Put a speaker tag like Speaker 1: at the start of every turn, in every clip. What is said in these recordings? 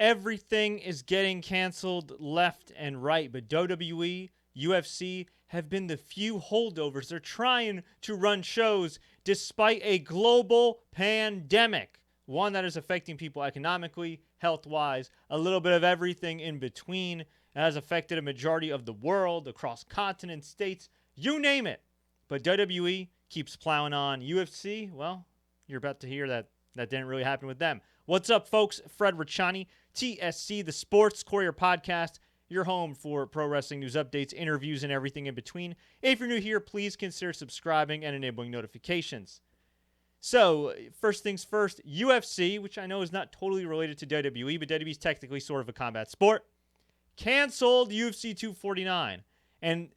Speaker 1: Everything is getting canceled left and right, but WWE, UFC have been the few holdovers. They're trying to run shows despite a global pandemic, one that is affecting people economically, health-wise, a little bit of everything in between. It has affected a majority of the world, across continents, states, you name it. But WWE keeps plowing on. UFC, well, you're about to hear that didn't really happen with them. What's up, folks? Fred Richani, TSC, the Sports Courier Podcast, your home for pro wrestling news updates, interviews, and everything in between. If you're new here, please consider subscribing and enabling notifications. So, first things first, UFC, which I know is not totally related to WWE, but WWE is technically sort of a combat sport, canceled UFC 249. And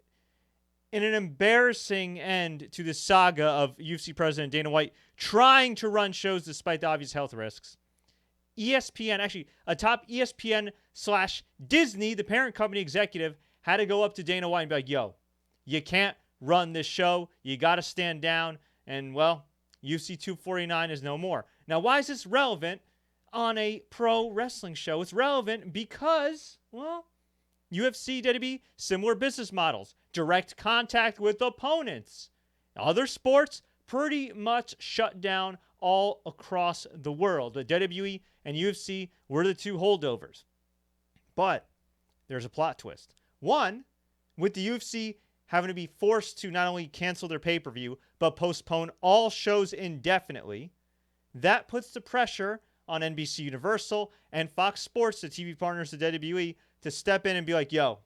Speaker 1: in an embarrassing end to the saga of UFC President Dana White trying to run shows despite the obvious health risks, ESPN, actually a top ESPN/Disney, the parent company executive, had to go up to Dana White and be like, yo, you can't run this show. You got to stand down. And, well, UFC 249 is no more. Now, why is this relevant on a pro wrestling show? It's relevant because, well, UFC, WWE, similar business models. Direct contact with opponents. Other sports pretty much shut down all across the world. The WWE and UFC were the two holdovers. But there's a plot twist. One, with the UFC having to be forced to not only cancel their pay-per-view, but postpone all shows indefinitely, that puts the pressure on NBC Universal and Fox Sports, the TV partners of WWE, to step in and be like, yo,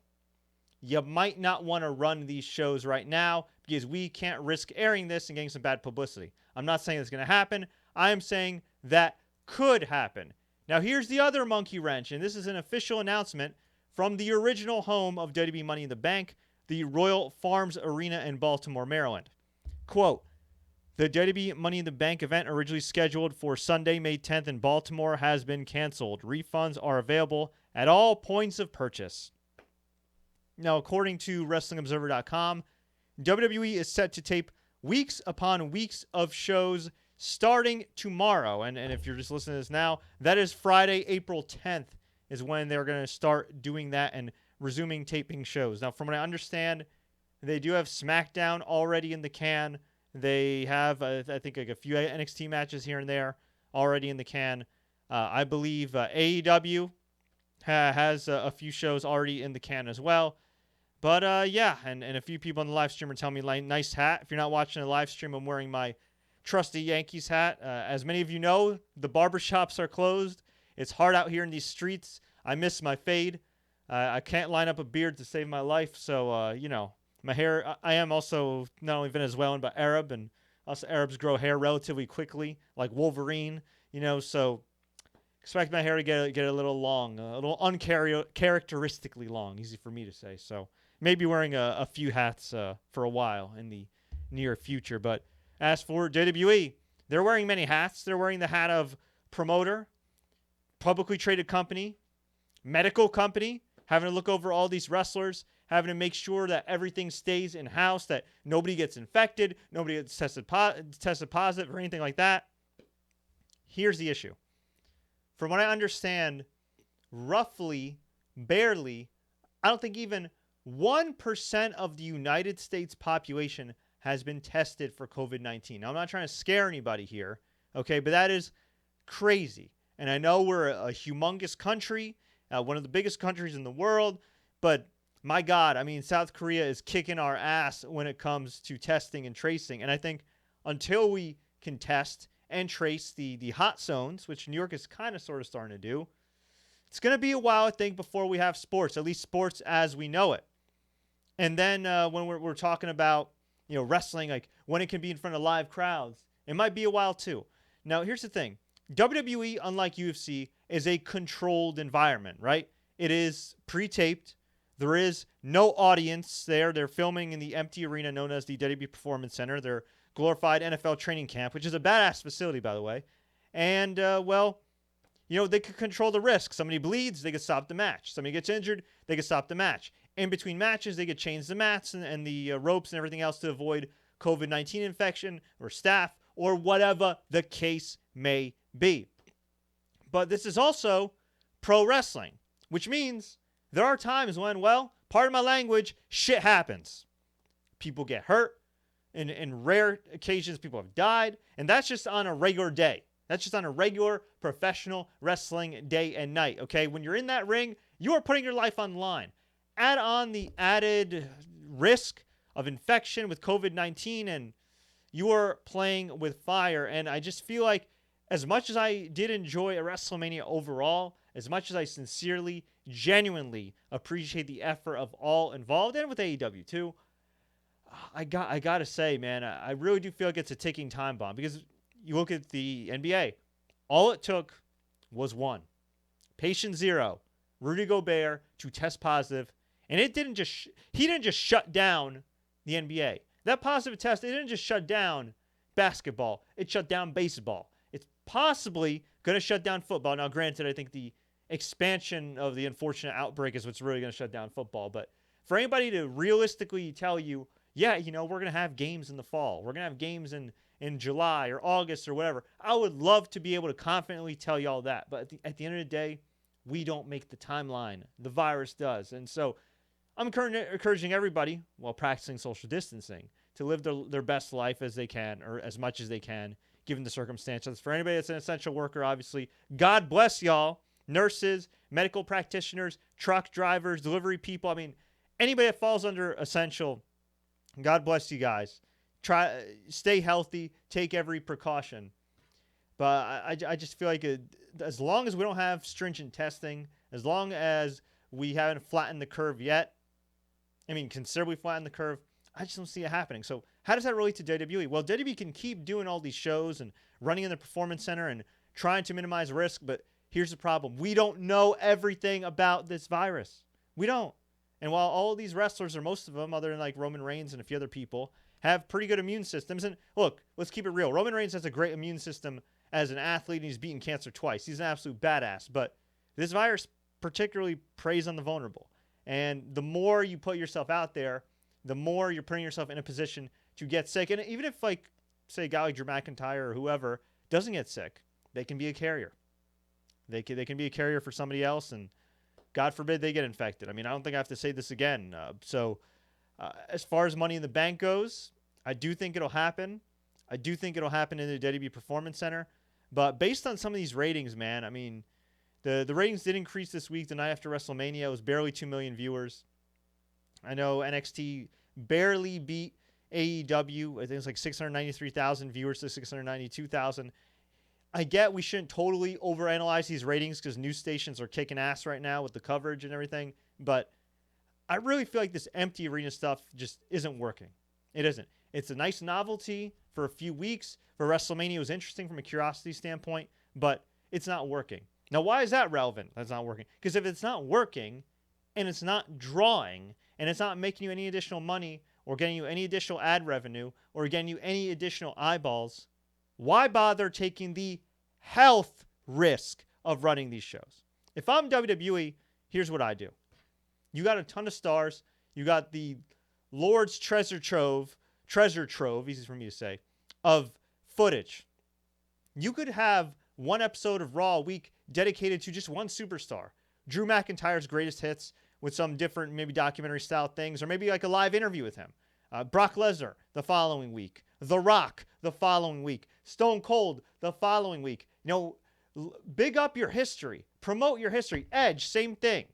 Speaker 1: you might not want to run these shows right now because we can't risk airing this and getting some bad publicity. I'm not saying it's going to happen. I am saying that could happen. Now, here's the other monkey wrench, and this is an official announcement from the original home of WWE Money in the Bank, the Royal Farms Arena in Baltimore, Maryland. Quote, the WWE Money in the Bank event originally scheduled for Sunday, May 10th in Baltimore has been canceled. Refunds are available at all points of purchase. Now, according to WrestlingObserver.com, WWE is set to tape weeks upon weeks of shows starting tomorrow. And if you're just listening to this now, that is Friday, April 10th is when they're going to start doing that and resuming taping shows. Now, from what I understand, they do have SmackDown already in the can. They have, I think, like a few NXT matches here and there already in the can. I believe AEW has a few shows already in the can as well. But, yeah, and a few people on the live stream are telling me, like, nice hat. If you're not watching the live stream, I'm wearing my trusty Yankees hat. As many of you know, the barbershops are closed. It's hard out here in these streets. I miss my fade. I can't line up a beard to save my life. So, you know, my hair, I am also not only Venezuelan, but Arab. And also Arabs grow hair relatively quickly, like Wolverine, you know. So expect my hair to get a little long, a little uncharacteristically long. Easy for me to say. So maybe wearing a few hats for a while in the near future. But as for WWE, they're wearing many hats. They're wearing the hat of promoter, publicly traded company, medical company, having to look over all these wrestlers, having to make sure that everything stays in-house, that nobody gets infected, nobody gets tested positive or anything like that. Here's the issue. From what I understand, roughly, barely, I don't think even 1% of the United States population has been tested for COVID-19. Now, I'm not trying to scare anybody here, okay, but that is crazy. And I know we're a humongous country, one of the biggest countries in the world, but my God, I mean, South Korea is kicking our ass when it comes to testing and tracing. And I think until we can test and trace the hot zones, which New York is kind of sort of starting to do, it's going to be a while, I think, before we have sports, at least sports as we know it. And then when we're talking about, you know, wrestling, like when it can be in front of live crowds, it might be a while too. Now, here's the thing. WWE, unlike UFC, is a controlled environment, right? It is pre-taped. There is no audience there. They're filming in the empty arena known as the WWE Performance Center, their glorified NFL training camp, which is a badass facility, by the way. And, well, you know, they could control the risk. Somebody bleeds, they could stop the match. Somebody gets injured, they could stop the match. In between matches, they could change the mats and the ropes and everything else to avoid COVID-19 infection or staph or whatever the case may be. But this is also pro wrestling, which means there are times when, well, pardon my language, shit happens. People get hurt. In rare occasions, people have died. And that's just on a regular day. That's just on a regular professional wrestling day and night, okay? When you're in that ring, you are putting your life on the line. Add on the added risk of infection with COVID-19, and you are playing with fire. And I just feel like as much as I did enjoy a WrestleMania overall, as much as I sincerely, genuinely appreciate the effort of all involved, and with AEW too, I got to say, man, I really do feel like it's a ticking time bomb, because you look at the NBA, all it took was one. Patient zero, Rudy Gobert, to test positive, and he didn't just shut down the NBA. That positive test, it didn't just shut down basketball. It shut down baseball. It's possibly going to shut down football. Now, granted, I think the expansion of the unfortunate outbreak is what's really going to shut down football. But for anybody to realistically tell you, yeah, we're going to have games in the fall, we're going to have games in July or August or whatever, I would love to be able to confidently tell you all that. But at the end of the day, we don't make the timeline. The virus does. And so I'm encouraging everybody, while practicing social distancing, to live their best life as they can, or as much as they can, given the circumstances. For anybody that's an essential worker, obviously, God bless y'all. Nurses, medical practitioners, truck drivers, delivery people. I mean, anybody that falls under essential, God bless you guys. Stay healthy, take every precaution. But I just feel like as long as we don't have stringent testing, as long as we haven't flattened the curve yet, considerably flattened the curve, I just don't see it happening. So how does that relate to WWE? Well, WWE can keep doing all these shows and running in the Performance Center and trying to minimize risk, but here's the problem. We don't know everything about this virus. We don't. And while all of these wrestlers, or most of them, other than like Roman Reigns and a few other people, have pretty good immune systems. And look, let's keep it real. Roman Reigns has a great immune system as an athlete, and he's beaten cancer twice. He's an absolute badass. But this virus particularly preys on the vulnerable. And the more you put yourself out there, the more you're putting yourself in a position to get sick. And even if, like, say, a guy like Drew McIntyre or whoever doesn't get sick, they can be a carrier. They can be a carrier for somebody else, and God forbid they get infected. I don't think I have to say this again. As far as Money in the Bank goes, I do think it'll happen. I do think it'll happen in the WWE Performance Center. But based on some of these ratings, man, the ratings did increase this week, the night after WrestleMania. It was barely 2 million viewers. I know NXT barely beat AEW. I think it's like 693,000 viewers to 692,000. I get we shouldn't totally overanalyze these ratings because news stations are kicking ass right now with the coverage and everything. But I really feel like this empty arena stuff just isn't working. It isn't. It's a nice novelty for a few weeks. For WrestleMania, it was interesting from a curiosity standpoint, but it's not working. Now, why is that relevant? That's not working. Because if it's not working and it's not drawing and it's not making you any additional money or getting you any additional ad revenue or getting you any additional eyeballs, why bother taking the health risk of running these shows? If I'm WWE, here's what I do. You got a ton of stars. You got the Lord's treasure trove, easy for me to say, of footage. You could have one episode of Raw a week dedicated to just one superstar. Drew McIntyre's greatest hits with some different, maybe documentary style things, or maybe like a live interview with him. Brock Lesnar the following week. The Rock the following week. Stone Cold the following week. Big up your history. Promote your history. Edge, same thing.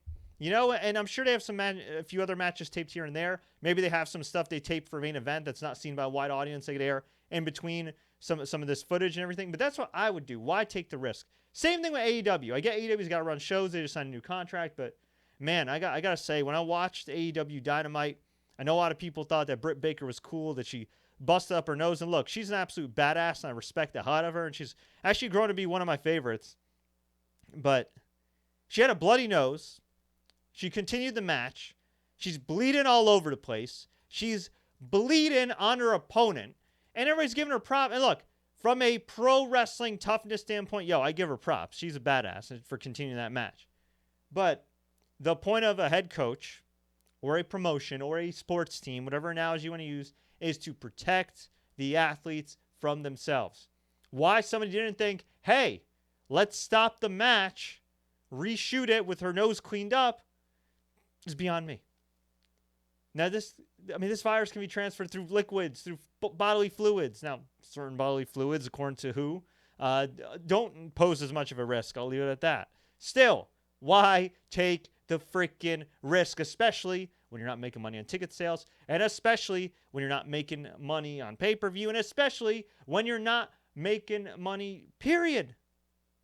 Speaker 1: And I'm sure they have a few other matches taped here and there. Maybe they have some stuff they taped for main event that's not seen by a wide audience. They could air in between some of this footage and everything. But that's what I would do. Why take the risk? Same thing with AEW. I get AEW's got to run shows. They just signed a new contract. But, man, I got to say, when I watched AEW Dynamite, I know a lot of people thought that Britt Baker was cool, that she busted up her nose. And, look, she's an absolute badass, and I respect the hell out of her. And she's actually grown to be one of my favorites. But she had a bloody nose. She continued the match. She's bleeding all over the place. She's bleeding on her opponent. And everybody's giving her props. And look, from a pro wrestling toughness standpoint, I give her props. She's a badass for continuing that match. But the point of a head coach or a promotion or a sports team, whatever analogy you want to use, is to protect the athletes from themselves. Why somebody didn't think, hey, let's stop the match reshoot it with her nose cleaned up is beyond me. Now, this virus can be transferred through liquids, through bodily fluids. Now, certain bodily fluids, according to WHO, don't pose as much of a risk. I'll leave it at that. Still, why take the freaking risk, especially when you're not making money on ticket sales, and especially when you're not making money on pay-per-view, and especially when you're not making money, period.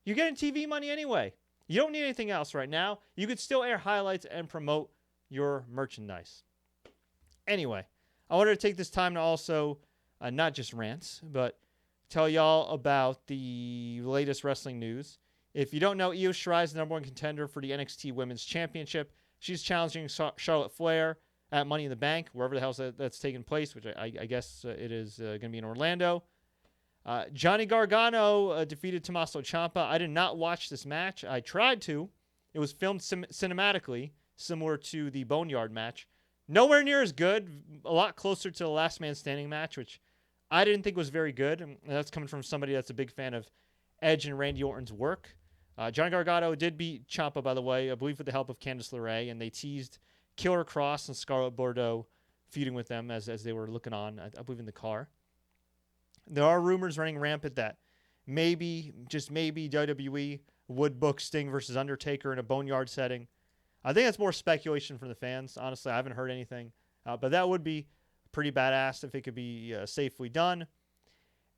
Speaker 1: You're getting TV money anyway. You don't need anything else right now. You could still air highlights and promote your merchandise. Anyway, I wanted to take this time to also, not just rants, but tell y'all about the latest wrestling news. If you don't know, Io Shirai is the number one contender for the NXT Women's Championship. She's challenging Charlotte Flair at Money in the Bank, wherever the hell that's taking place, which I guess it is going to be in Orlando. Johnny Gargano defeated Tommaso Ciampa. I did not watch this match. I tried to. It was filmed cinematically, similar to the Boneyard match. Nowhere near as good. A lot closer to the Last Man Standing match, which I didn't think was very good. And that's coming from somebody that's a big fan of Edge and Randy Orton's work. Johnny Gargano did beat Ciampa, by the way, I believe with the help of Candice LeRae, and they teased Killer Cross and Scarlett Bordeaux feuding with them as they were looking on, I believe, in the car. There are rumors running rampant that maybe, just maybe, WWE would book Sting versus Undertaker in a Boneyard setting. I think that's more speculation from the fans. Honestly, I haven't heard anything. But that would be pretty badass if it could be safely done.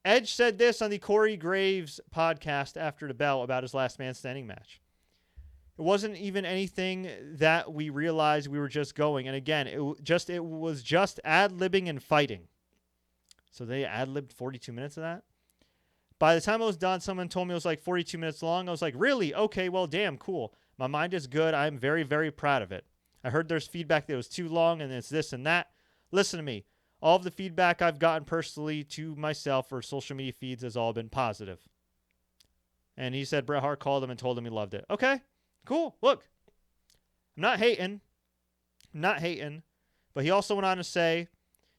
Speaker 1: Edge said this on the Corey Graves podcast after the bell about his Last Man Standing match. It wasn't even anything that we realized we were just going. And again, it was just ad-libbing and fighting. So they ad-libbed 42 minutes of that. By the time I was done, someone told me it was like 42 minutes long. I was like, really? Okay, well, damn, cool. My mind is good. I'm very, very proud of it. I heard there's feedback that it was too long and it's this and that. Listen to me. All of the feedback I've gotten personally to myself or social media feeds has all been positive. And he said Bret Hart called him and told him he loved it. Okay, cool. Look, I'm not hating. But he also went on to say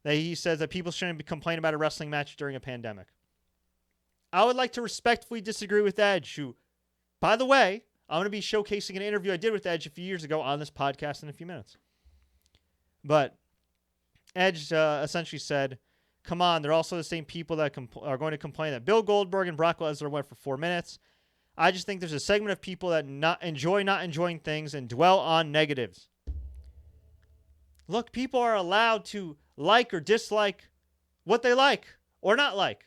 Speaker 1: that he says that people shouldn't be complaining about a wrestling match during a pandemic. I would like to respectfully disagree with Edge, who, by the way, I'm going to be showcasing an interview I did with Edge a few years ago on this podcast in a few minutes. But Edge essentially said, come on, they're also the same people that are going to complain that Bill Goldberg and Brock Lesnar went for 4 minutes. I just think there's a segment of people that not enjoying things and dwell on negatives. Look, people are allowed to like or dislike what they like or not like.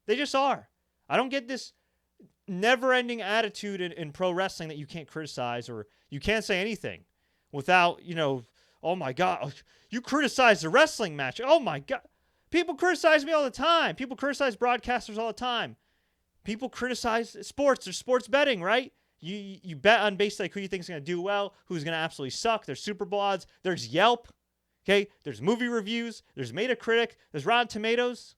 Speaker 1: They just are. I don't get this never-ending attitude in pro wrestling that you can't criticize or you can't say anything without, oh my God, you criticize the wrestling match. Oh my God. People criticize me all the time. People criticize broadcasters all the time. People criticize sports. There's sports betting, right? You bet on basically who you think is going to do well, who's going to absolutely suck. There's Super Bowl odds. There's Yelp. Okay? There's movie reviews. There's Metacritic. There's Rotten Tomatoes.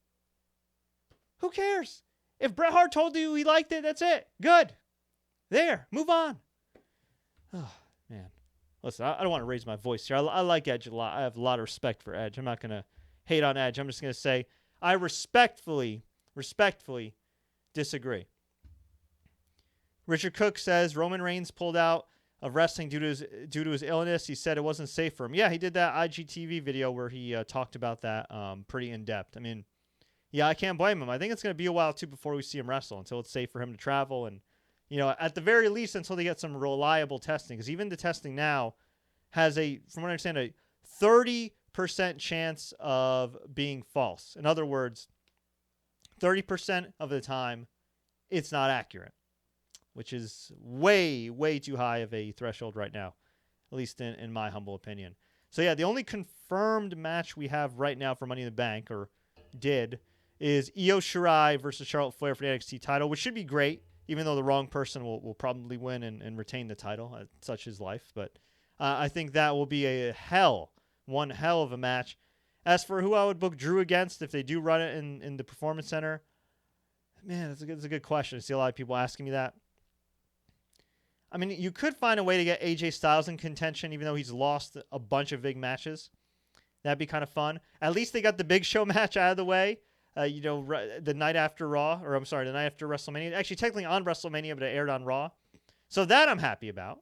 Speaker 1: Who cares? If Bret Hart told you he liked it, that's it. Good. There. Move on. Oh, man. Listen, I don't want to raise my voice here. I like Edge a lot. I have a lot of respect for Edge. I'm not going to hate on Edge. I'm just going to say I respectfully disagree. Richard Cook says Roman Reigns pulled out of wrestling due to his illness. He said it wasn't safe for him. Yeah, he did that IGTV video where he talked about that pretty in depth. I mean, yeah, I can't blame him. I think it's going to be a while too before we see him wrestle until it's safe for him to travel and, at the very least until they get some reliable testing. Because even the testing now has from what I understand, a 30% chance of being false. In other words, 30% of the time, it's not accurate, which is way, way too high of a threshold right now, at least in my humble opinion. So, yeah, the only confirmed match we have right now for Money in the Bank, or is Io Shirai versus Charlotte Flair for the NXT title, which should be great, even though the wrong person will probably win and retain the title. Such is life. But I think that will be one hell of a match. As for who I would book Drew against if they do run it in the Performance Center, man, that's a good question. I see a lot of people asking me that. I mean, you could find a way to get AJ Styles in contention, even though he's lost a bunch of big matches. That'd be kind of fun. At least they got the Big Show match out of the way. The night after Raw, the night after WrestleMania. Actually, technically on WrestleMania, but it aired on Raw. So that I'm happy about.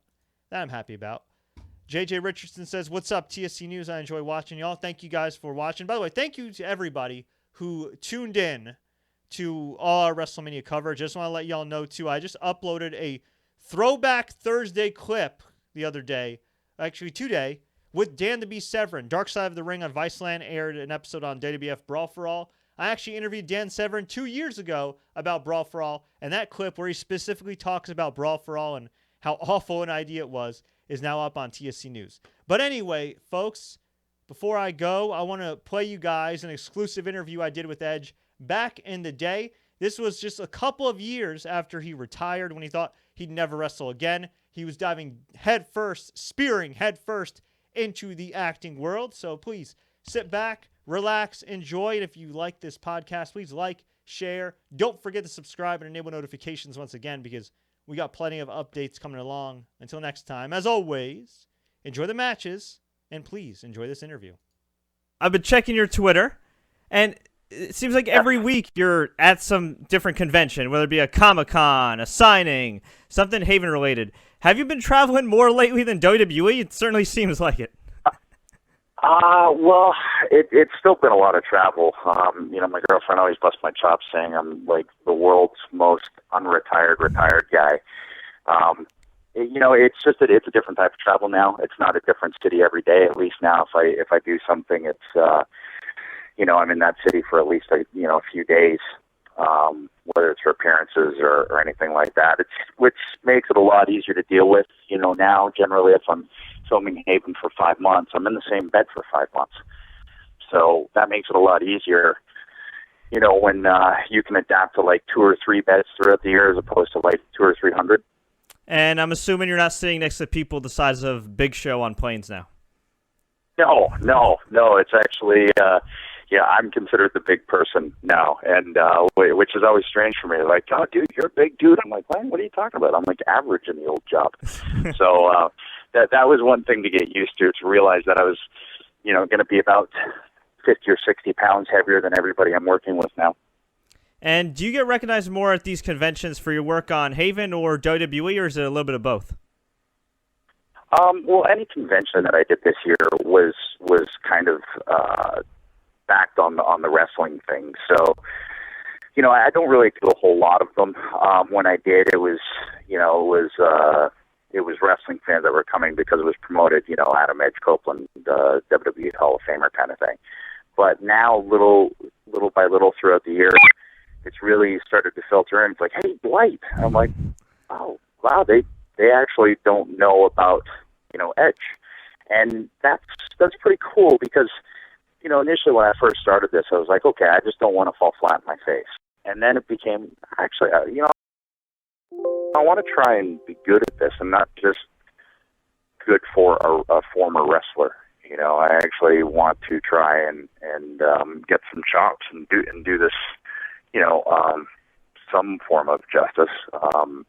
Speaker 1: JJ Richardson says, "What's up, TSC News? I enjoy watching y'all. Thank you guys for watching. By the way, thank you to everybody who tuned in to all our WrestleMania coverage. Just want to let y'all know, too, I just uploaded a Throwback Thursday clip the other day, actually today, with Dan the Beast Severin. Dark Side of the Ring on Viceland aired an episode on WWF Brawl for All. I actually interviewed Dan Severin 2 years ago about Brawl for All, and that clip where he specifically talks about Brawl for All and how awful an idea it was is now up on TSC News. But anyway, folks, before I go, I want to play you guys an exclusive interview I did with Edge back in the day. This was just a couple of years after he retired, when he thought he'd never wrestle again. He was diving spearing headfirst into the acting world. So please sit back, relax, enjoy. And if you like this podcast, please like, share. Don't forget to subscribe and enable notifications once again, because we got plenty of updates coming along. Until next time, as always, enjoy the matches, and please enjoy this interview. I've been checking your Twitter, and it seems like every week you're at some different convention, whether it be a Comic-Con, a signing, something Haven-related. Have you been traveling more lately than WWE? It certainly seems like it.
Speaker 2: Well, it's still been a lot of travel. My girlfriend always busts my chops saying I'm like the world's most retired guy. It's just that it's a different type of travel now. It's not a different city every day. At least now, if I do something, it's I'm in that city for at least a few days, whether it's for appearances or anything like that. Which makes it a lot easier to deal with. Now generally, if I'm filming Haven for 5 months, I'm in the same bed for 5 months. So that makes it a lot easier, when you can adapt to like 2 or 3 beds throughout the year as opposed to like 200 or 300.
Speaker 1: And I'm assuming you're not sitting next to people the size of Big Show on planes now.
Speaker 2: No. It's actually, I'm considered the big person now, and which is always strange for me. Like, oh, dude, you're a big dude. I'm like, what are you talking about? I'm like average in the old job. So that was one thing to get used to realize that I was, going to be about 50 or 60 pounds heavier than everybody I'm working with now.
Speaker 1: And do you get recognized more at these conventions for your work on Haven or WWE, or is it a little bit of both?
Speaker 2: Well, any convention that I did this year was kind of backed on the wrestling thing. So, I don't really do a whole lot of them. When I did, it was wrestling fans that were coming because it was promoted, Adam Edge, Copeland, WWE Hall of Famer kind of thing. But now, little by little throughout the year, it's really started to filter in. It's like, hey, Dwight. I'm like, oh, wow, they actually don't know about, Edge. And that's pretty cool because, initially when I first started this, I was like, okay, I just don't want to fall flat in my face. And then it became, actually, I want to try and be good at this and not just good for a former wrestler. I actually want to try and get some chops and do this, some form of justice,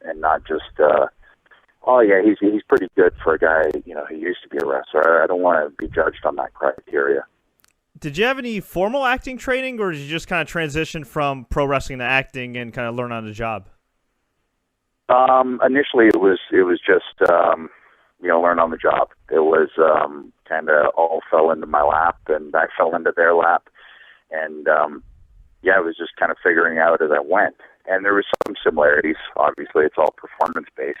Speaker 2: and not just, oh yeah, he's pretty good for a guy, who used to be a wrestler. I don't want to be judged on that criteria.
Speaker 1: Did you have any formal acting training, or did you just kind of transition from pro wrestling to acting and kind of learn on the job?
Speaker 2: Initially, it was just learn on the job. It was kind of all fell into my lap, and I fell into their lap, and it was just kind of figuring out as I went. And there were some similarities. Obviously, it's all performance based,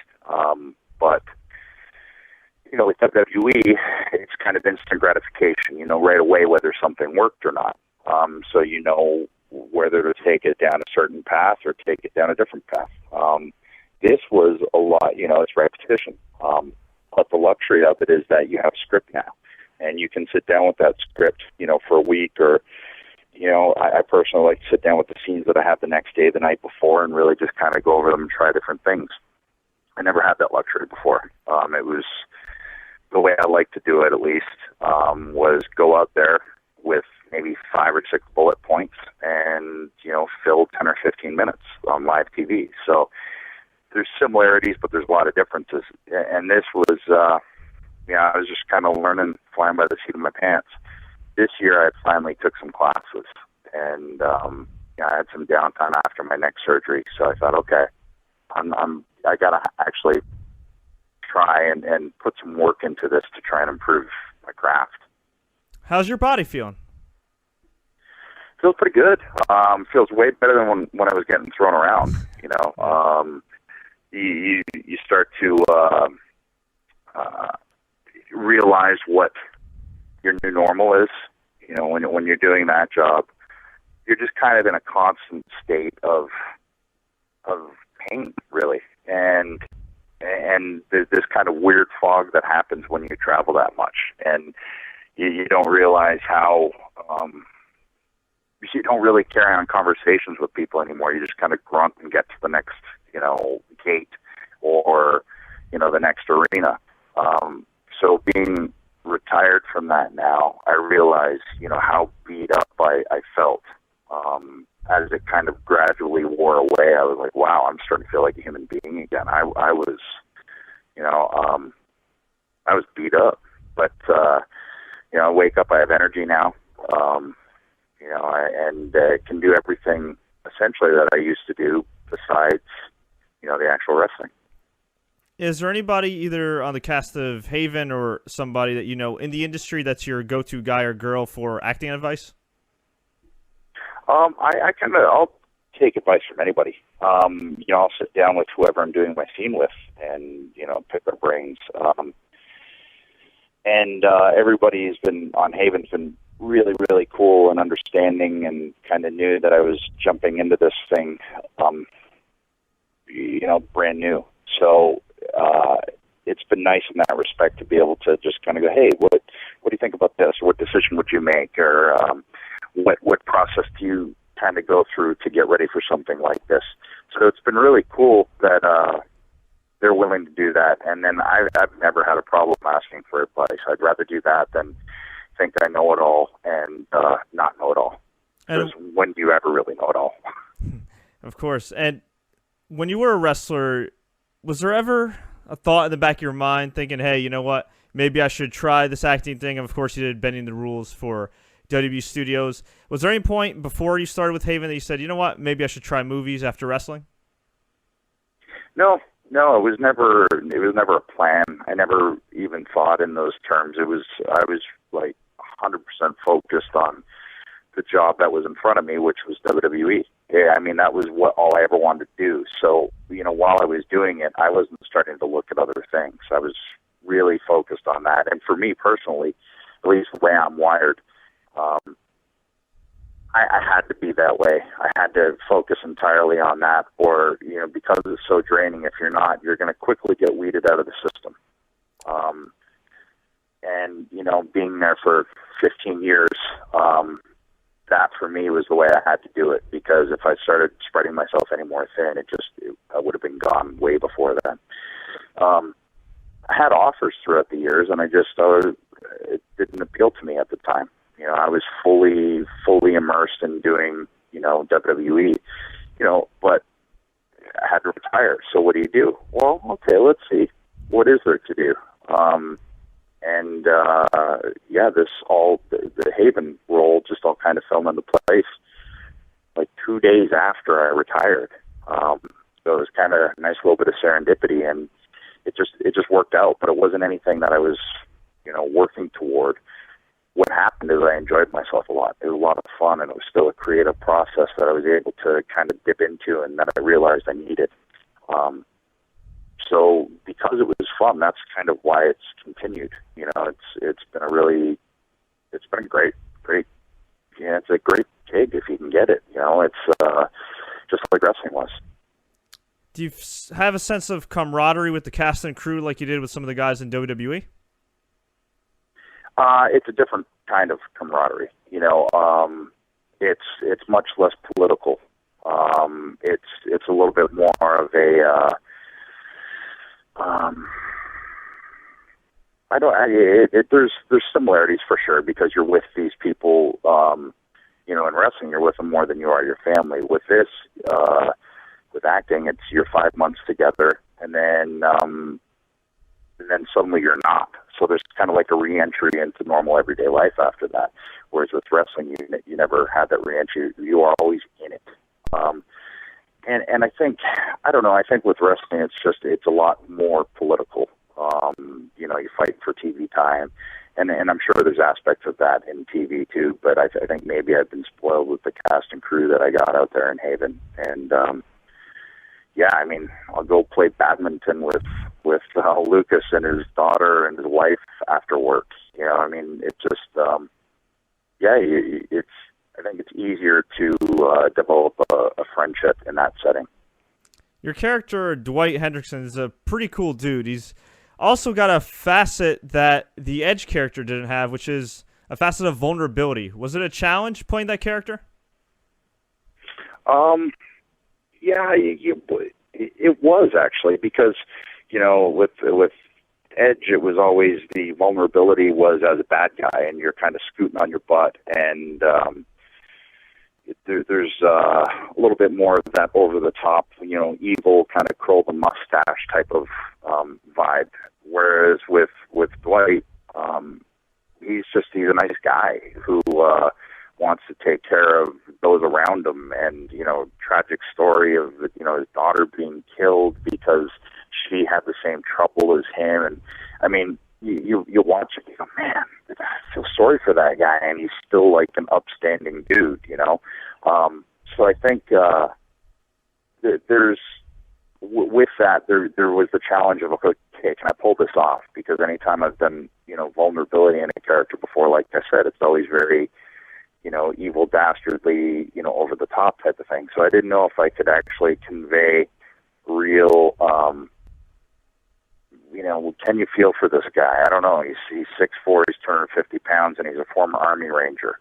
Speaker 2: but with WWE, it's kind of instant gratification. Right away whether something worked or not. So whether to take it down a certain path or take it down a different path. This was a lot, it's repetition. But the luxury of it is that you have a script now, and you can sit down with that script, for a week or, I personally like to sit down with the scenes that I have the next day, the night before, and really just kind of go over them and try different things. I never had that luxury before. It was the way I like to do it, at least, was go out there with maybe 5 or 6 bullet points and, fill 10 or 15 minutes on live TV. So there's similarities, but there's a lot of differences. And this was, I was just kind of learning, flying by the seat of my pants. This year I finally took some classes, and I had some downtime after my neck surgery. So I thought, okay, I got to actually try and put some work into this to try and improve my craft.
Speaker 1: How's your body feeling?
Speaker 2: Feels pretty good. Feels way better than when I was getting thrown around. You know, you start to realize what your new normal is. You know, when you're doing that job, you're just kind of in a constant state of pain, really, and there's this kind of weird fog that happens when you travel that much, and you don't realize how you don't really carry on conversations with people anymore. You just kind of grunt and get to the next, you know, gate or you know, the next arena. So being retired from that now, I realize, you know, how beat up I felt. As it kind of gradually wore away, I was like, wow, I'm starting to feel like a human being again. I was, you know, I was beat up, but, you know, I wake up, I have energy now, you know, and can do everything essentially that I used to do besides, you know, the actual wrestling.
Speaker 1: Is there anybody either on the cast of Haven or somebody that you know in the industry that's your go-to guy or girl for acting advice? I'll take advice from anybody. You know, I'll sit down with whoever I'm doing my scene with and, you know, pick their brains. Everybody's been on Haven's been really, really cool and understanding and kind of knew that I was jumping into this thing, you know, brand new. So, it's been nice in that respect to be able to just kind of go, hey, what do you think about this? What decision would you make? Or, what process do you kind of go through to get ready for something like this? So it's been really cool that they're willing to do that. And then I've never had a problem asking for advice. I'd rather do that than think I know it all and not know it all. Because when do you ever really know it all? Of course. And when you were a wrestler, was there ever a thought in the back of your mind thinking, hey, you know what, maybe I should try this acting thing? And of course, you did Bending the Rules for WWE Studios. Was there any point before you started with Haven that you said, you know what, maybe I should try movies after wrestling?
Speaker 2: No, it was never a plan. I never even thought in those terms. I was like 100% focused on the job that was in front of me, which was WWE. Yeah, I mean, that was all I ever wanted to do. So, you know, while I was doing it, I wasn't starting to look at other things. I was really focused on that. And for me personally, at least the way I'm wired, I had to be that way. I had to focus entirely on that, or, you know, because it's so draining, if you're not, you're going to quickly get weeded out of the system. And, you know, being there for 15 years, that for me was the way I had to do it, because if I started spreading myself any more thin, I would have been gone way before then. I had offers throughout the years, and it didn't appeal to me at the time. You know, I was fully immersed in doing, you know, WWE, you know, but I had to retire. So what do? Well, okay, let's see. What is there to do? The Haven role just all kind of fell into place like 2 days after I retired. So it was kind of a nice little bit of serendipity, and it just worked out, but it wasn't anything that I was, you know, working toward. What happened is I enjoyed myself a lot. It was a lot of fun, and it was still a creative process that I was able to kind of dip into, and that I realized I needed. So because it was fun, that's kind of why it's continued. You know, it's been a great, yeah, it's a great gig if you can get it. You know, it's just like wrestling was.
Speaker 1: Do you have a sense of camaraderie with the cast and crew like you did with some of the guys in WWE?
Speaker 2: It's a different kind of camaraderie. You know, it's much less political. It's a little bit more of a there's similarities for sure, because you're with these people. You know, in wrestling, you're with them more than you are your family. With this, with acting, it's you're 5 months together, and then suddenly you're not. So there's kind of like a re-entry into normal everyday life after that. Whereas with wrestling, you never had that re-entry. You are always in it. And I think, I don't know, I think with wrestling, it's a lot more political. You fight for TV time, and I'm sure there's aspects of that in TV too. But I think maybe I've been spoiled with the cast and crew that I got out there in Haven, and I'll go play badminton with Lucas and his daughter and his wife after work. It's just I think it's easier to develop a friendship in that setting.
Speaker 1: Your character, Dwight Hendrickson, is a pretty cool dude. He's also got a facet that the Edge character didn't have, which is a facet of vulnerability. Was it a challenge playing that character?
Speaker 2: It was actually, because, with Edge, it was always the vulnerability was as a bad guy, and you're kind of scooting on your butt, and there's a little bit more of that over-the-top, evil kind of curl the mustache type of vibe. Whereas with Dwight, he's a nice guy who wants to take care of those around him, and tragic story of his daughter being killed because she had the same trouble as him. And I mean, you watch it, you go, man, I feel sorry for that guy, and he's still like an upstanding dude, So I think there's with that there was the challenge of, okay, can I pull this off? Because anytime I've done vulnerability in a character before, like I said, it's always very evil, dastardly, over the top type of thing. So I didn't know if I could actually convey real, can you feel for this guy? I don't know. He's 6'4", he's 250 pounds, and he's a former Army Ranger.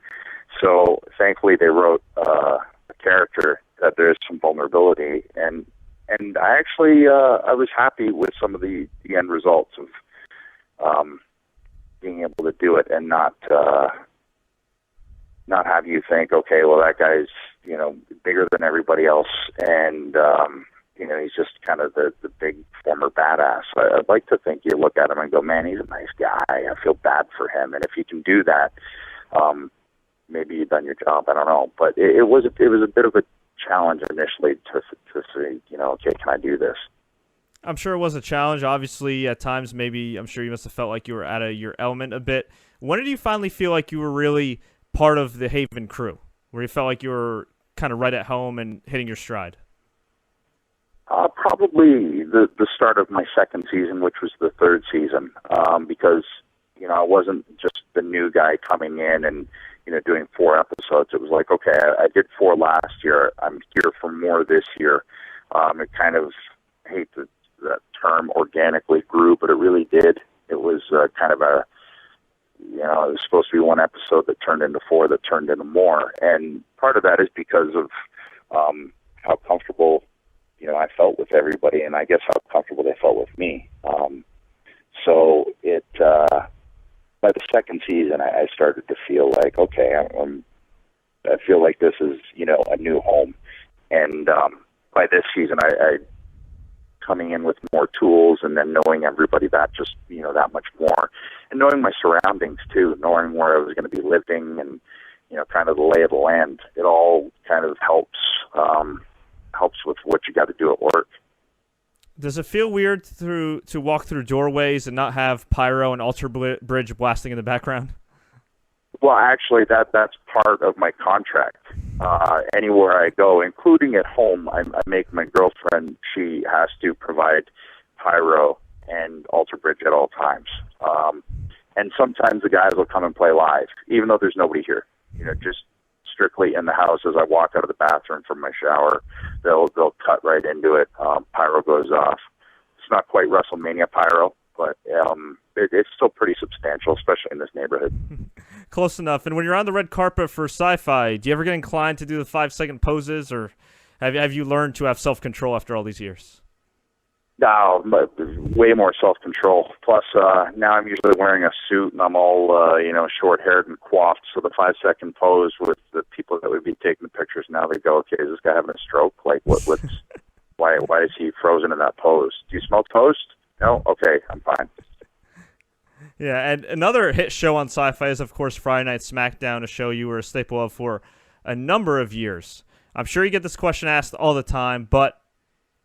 Speaker 2: So thankfully they wrote a character that there's some vulnerability, and I actually I was happy with some of the end results of being able to do it and not have you think, okay, well, that guy's bigger than everybody else, and he's just kind of the big former badass. I'd like to think you look at him and go, man, he's a nice guy. I feel bad for him, and if you can do that, maybe you've done your job. I don't know, but it was a bit of a challenge initially to say, okay, can I do this?
Speaker 1: I'm sure it was a challenge. Obviously, at times, maybe I'm sure you must have felt like you were out of your element a bit. When did you finally feel like you were really part of the Haven crew, where you felt like you were kind of right at home and hitting your stride?
Speaker 2: Probably the start of my second season, which was the third season, because I wasn't just the new guy coming in and doing 4 episodes. It was like, okay, I did 4 last year. I'm here for more this year. It kind of, I hate that term, organically grew, but it really did. It was kind of it was supposed to be 1 episode that turned into 4, that turned into more. And part of that is because of how comfortable, I felt with everybody, and I guess how comfortable they felt with me. So it, by the second season, I started to feel like, okay, I feel like this is, a new home. And by this season, I coming in with more tools, and then knowing everybody that just, that much more, and knowing my surroundings too, knowing where I was going to be living, and, kind of the lay of the land. It all kind of helps with what you got to do at work.
Speaker 1: Does it feel weird to walk through doorways and not have pyro and Alter Bridge blasting in the background?
Speaker 2: Well, actually, that's part of my contract. Anywhere I go, including at home, I make my girlfriend, she has to provide pyro and Alter Bridge at all times. And sometimes the guys will come and play live, even though there's nobody here. Just strictly in the house. As I walk out of the bathroom from my shower, they'll cut right into it. Pyro goes off. It's not quite WrestleMania pyro, but it's still pretty substantial, especially in this neighborhood.
Speaker 1: Close enough. And when you're on the red carpet for Sci-Fi, do you ever get inclined to do the 5-second poses, or have you learned to have self-control after all these years?
Speaker 2: No, but way more self-control. Plus, now I'm usually wearing a suit, and I'm all, short-haired and coiffed. So the 5-second pose with the people that would be taking the pictures, now they go, okay, is this guy having a stroke? Like, what's why is he frozen in that pose? Do you smell toast? No? Okay, I'm fine.
Speaker 1: Yeah, and another hit show on Sci-Fi is, of course, Friday Night SmackDown, a show you were a staple of for a number of years. I'm sure you get this question asked all the time, but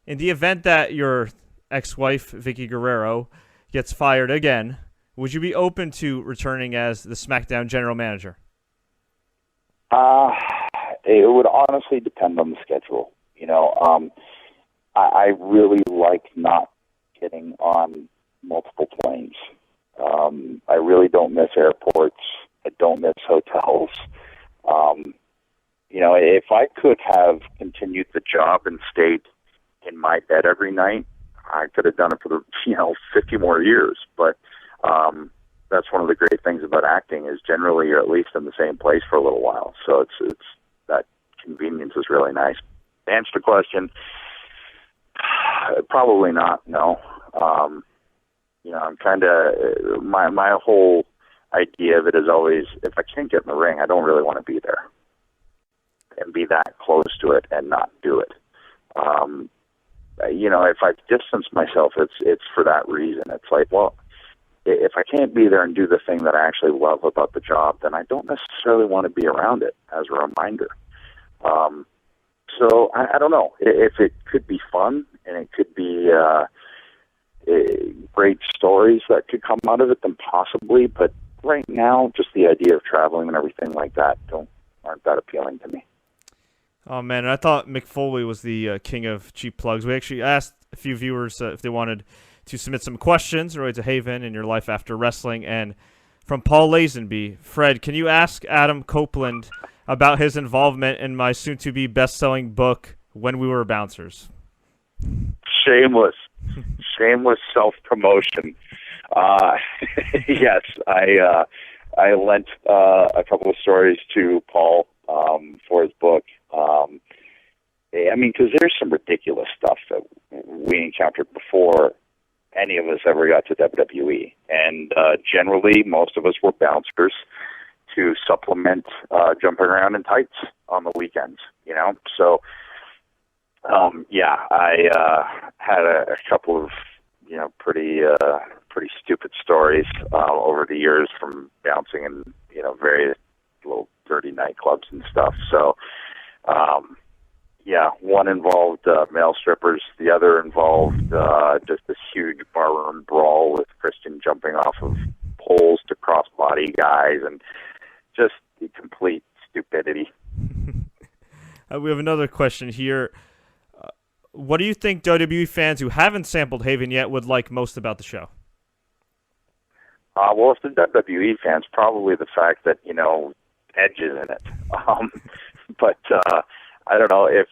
Speaker 1: in the event that your ex-wife, Vicky Guerrero, gets fired again, would you be open to returning as the SmackDown general manager?
Speaker 2: It would honestly depend on the schedule. I really like not getting on multiple planes. I really don't miss airports. I don't miss hotels. If I could have continued the job and stayed in my bed every night, I could have done it for the 50 more years. But that's one of the great things about acting is generally you're at least in the same place for a little while. So it's that convenience is really nice. To answer the question, probably not. No. I'm kind of my whole idea of it is always if I can't get in the ring, I don't really want to be there and be that close to it and not do it. If I distance myself, it's for that reason. It's like, well, if I can't be there and do the thing that I actually love about the job, then I don't necessarily want to be around it as a reminder. So I don't know if it could be fun and it could be great stories that could come out of it, then possibly. But right now, just the idea of traveling and everything like that aren't that appealing to me.
Speaker 1: Oh, man, I thought Mick Foley was the king of cheap plugs. We actually asked a few viewers if they wanted to submit some questions related to Haven and your life after wrestling. And from Paul Lazenby, Fred, can you ask Adam Copeland about his involvement in my soon-to-be best-selling book, When We Were Bouncers?
Speaker 2: Shameless self-promotion. Yes, I lent a couple of stories to Paul for his book. Because there's some ridiculous stuff that we encountered before any of us ever got to WWE. And generally, most of us were bouncers to supplement jumping around in tights on the weekends, So, I had a couple of, pretty stupid stories over the years from bouncing in, various little dirty nightclubs and stuff. So, one involved male strippers. The other involved just this huge barroom brawl with Christian jumping off of poles to crossbody guys and just the complete stupidity.
Speaker 1: We have another question here. What do you think WWE fans who haven't sampled Haven yet would like most about the show?
Speaker 2: Well, if the WWE fans, probably the fact that, Edge is in it. But I don't know, if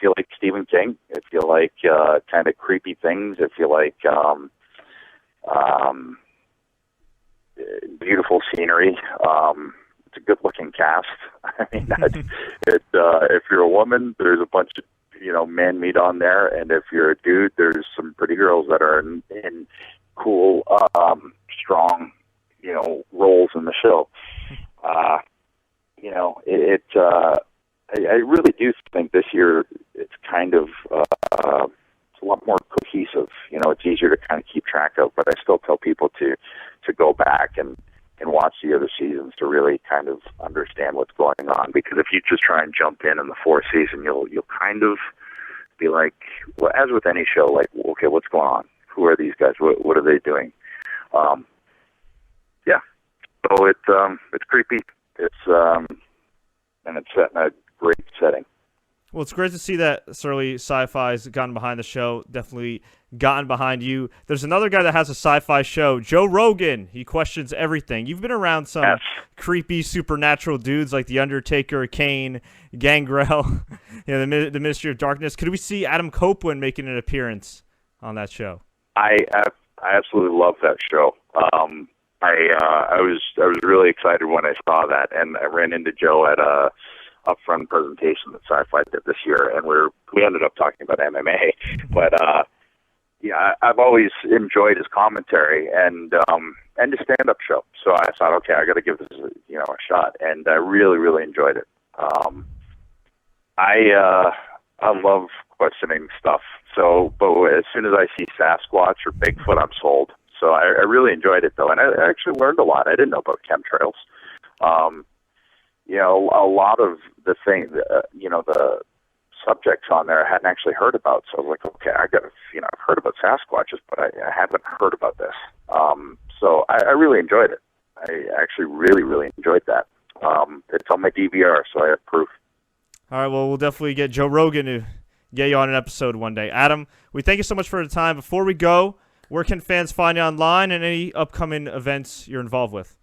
Speaker 2: you like Stephen King, if you like kind of creepy things, if you like beautiful scenery, it's a good-looking cast. I mean, if you're a woman, there's a bunch of man meat on there, and if you're a dude, there's some pretty girls that are in cool, strong, roles in the show. I really do think this year it's kind of it's a lot more cohesive. It's easier to kind of keep track of, but I still tell people to go back and watch the other seasons to really kind of understand what's going on. Because if you just try and jump in the fourth season, you'll kind of be like, well, as with any show, like, okay, what's going on? Who are these guys? What are they doing? So it's creepy. And it's set in a great setting.
Speaker 1: Well, it's great to see that Surly Sci-Fi's gotten behind the show, definitely gotten behind you. There's another guy that has a sci-fi show, Joe Rogan. He questions everything. You've been around some creepy supernatural dudes like The Undertaker, Kane, Gangrel, the Ministry of Darkness. Could we see Adam Copeland making an appearance on that show?
Speaker 2: I absolutely love that show. I was really excited when I saw that, and I ran into Joe at a upfront presentation that Sci-Fi did this year, and we ended up talking about MMA. But I've always enjoyed his commentary and his stand-up show. So I thought, okay, I got to give this a shot, and I really, really enjoyed it. I love questioning stuff. So, but as soon as I see Sasquatch or Bigfoot, I'm sold. So I really enjoyed it, though, and I actually learned a lot. I didn't know about chemtrails. A lot of the thing, the subjects on there I hadn't actually heard about. So I was like, okay, I've heard about Sasquatches, but I haven't heard about this. So I really enjoyed it. I actually really, really enjoyed that. It's on my DVR, so I have proof.
Speaker 1: All right, well, we'll definitely get Joe Rogan to get you on an episode one day. Adam, we thank you so much for the time. Before we go, where can fans find you online and any upcoming events you're involved with?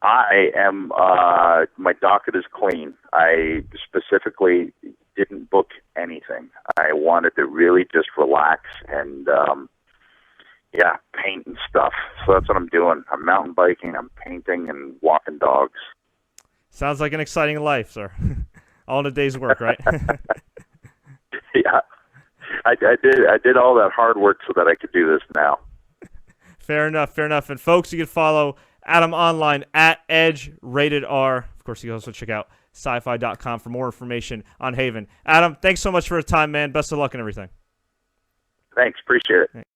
Speaker 2: I am, my docket is clean. I specifically didn't book anything. I wanted to really just relax and, paint and stuff. So that's what I'm doing. I'm mountain biking, I'm painting, and walking dogs.
Speaker 1: Sounds like an exciting life, sir. All in a day's work, right?
Speaker 2: Yeah. I did all that hard work so that I could do this now.
Speaker 1: Fair enough. And folks, you can follow Adam online at EdgeRatedR. Of course, you can also check out sci-fi.com for more information on Haven. Adam, thanks so much for your time, man. Best of luck and everything.
Speaker 2: Thanks. Appreciate it.